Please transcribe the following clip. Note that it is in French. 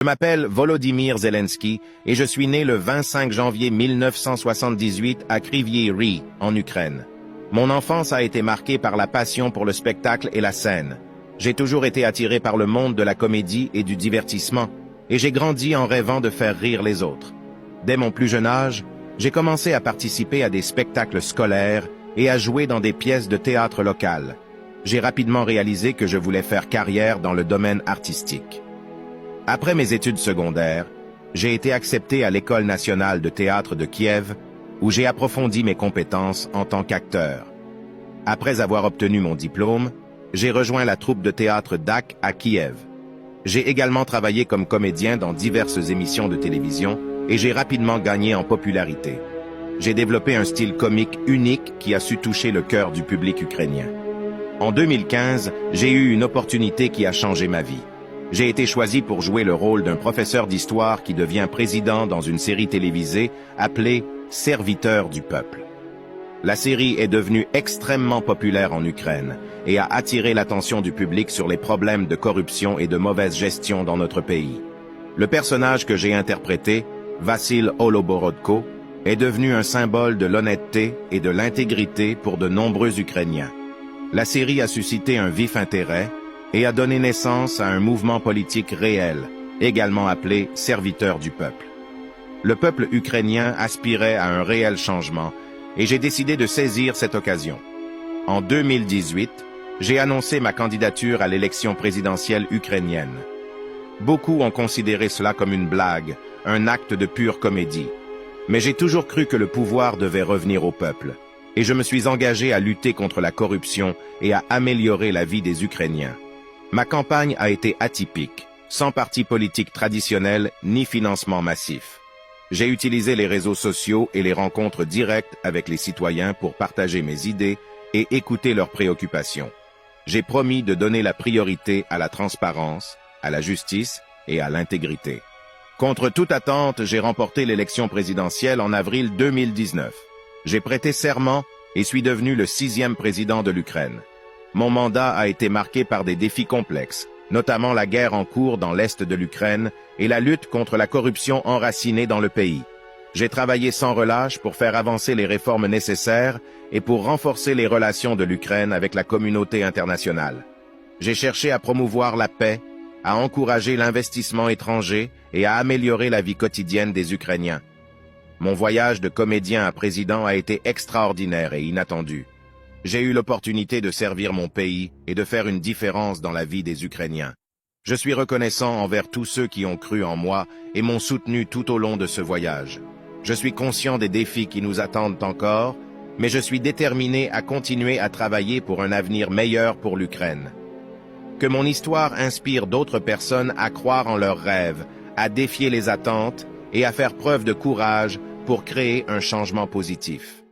Je m'appelle Volodymyr Zelensky et je suis né le 25 janvier 1978 à Kryvyi Rih, en Ukraine. Mon enfance a été marquée par la passion pour le spectacle et la scène. J'ai toujours été attiré par le monde de la comédie et du divertissement, et j'ai grandi en rêvant de faire rire les autres. Dès mon plus jeune âge, j'ai commencé à participer à des spectacles scolaires et à jouer dans des pièces de théâtre locales. J'ai rapidement réalisé que je voulais faire carrière dans le domaine artistique. Après mes études secondaires, j'ai été accepté à l'École nationale de théâtre de Kiev, où j'ai approfondi mes compétences en tant qu'acteur. Après avoir obtenu mon diplôme, j'ai rejoint la troupe de théâtre DAK à Kiev. J'ai également travaillé comme comédien dans diverses émissions de télévision et j'ai rapidement gagné en popularité. J'ai développé un style comique unique qui a su toucher le cœur du public ukrainien. En 2015, j'ai eu une opportunité qui a changé ma vie. J'ai été choisi pour jouer le rôle d'un professeur d'histoire qui devient président dans une série télévisée appelée « Serviteur du peuple ». La série est devenue extrêmement populaire en Ukraine et a attiré l'attention du public sur les problèmes de corruption et de mauvaise gestion dans notre pays. Le personnage que j'ai interprété, Vassil Holoborodko, est devenu un symbole de l'honnêteté et de l'intégrité pour de nombreux Ukrainiens. La série a suscité un vif intérêt et a donné naissance à un mouvement politique réel, également appelé « Serviteur du peuple ». Le peuple ukrainien aspirait à un réel changement et j'ai décidé de saisir cette occasion. En 2018, j'ai annoncé ma candidature à l'élection présidentielle ukrainienne. Beaucoup ont considéré cela comme une blague, un acte de pure comédie. Mais j'ai toujours cru que le pouvoir devait revenir au peuple, et je me suis engagé à lutter contre la corruption et à améliorer la vie des Ukrainiens. Ma campagne a été atypique, sans parti politique traditionnel ni financement massif. J'ai utilisé les réseaux sociaux et les rencontres directes avec les citoyens pour partager mes idées et écouter leurs préoccupations. J'ai promis de donner la priorité à la transparence, à la justice et à l'intégrité. Contre toute attente, j'ai remporté l'élection présidentielle en avril 2019. J'ai prêté serment et suis devenu le 6e président de l'Ukraine. Mon mandat a été marqué par des défis complexes, notamment la guerre en cours dans l'est de l'Ukraine et la lutte contre la corruption enracinée dans le pays. J'ai travaillé sans relâche pour faire avancer les réformes nécessaires et pour renforcer les relations de l'Ukraine avec la communauté internationale. J'ai cherché à promouvoir la paix, à encourager l'investissement étranger et à améliorer la vie quotidienne des Ukrainiens. Mon voyage de comédien à président a été extraordinaire et inattendu. J'ai eu l'opportunité de servir mon pays et de faire une différence dans la vie des Ukrainiens. Je suis reconnaissant envers tous ceux qui ont cru en moi et m'ont soutenu tout au long de ce voyage. Je suis conscient des défis qui nous attendent encore, mais je suis déterminé à continuer à travailler pour un avenir meilleur pour l'Ukraine. Que mon histoire inspire d'autres personnes à croire en leurs rêves, à défier les attentes et à faire preuve de courage pour créer un changement positif.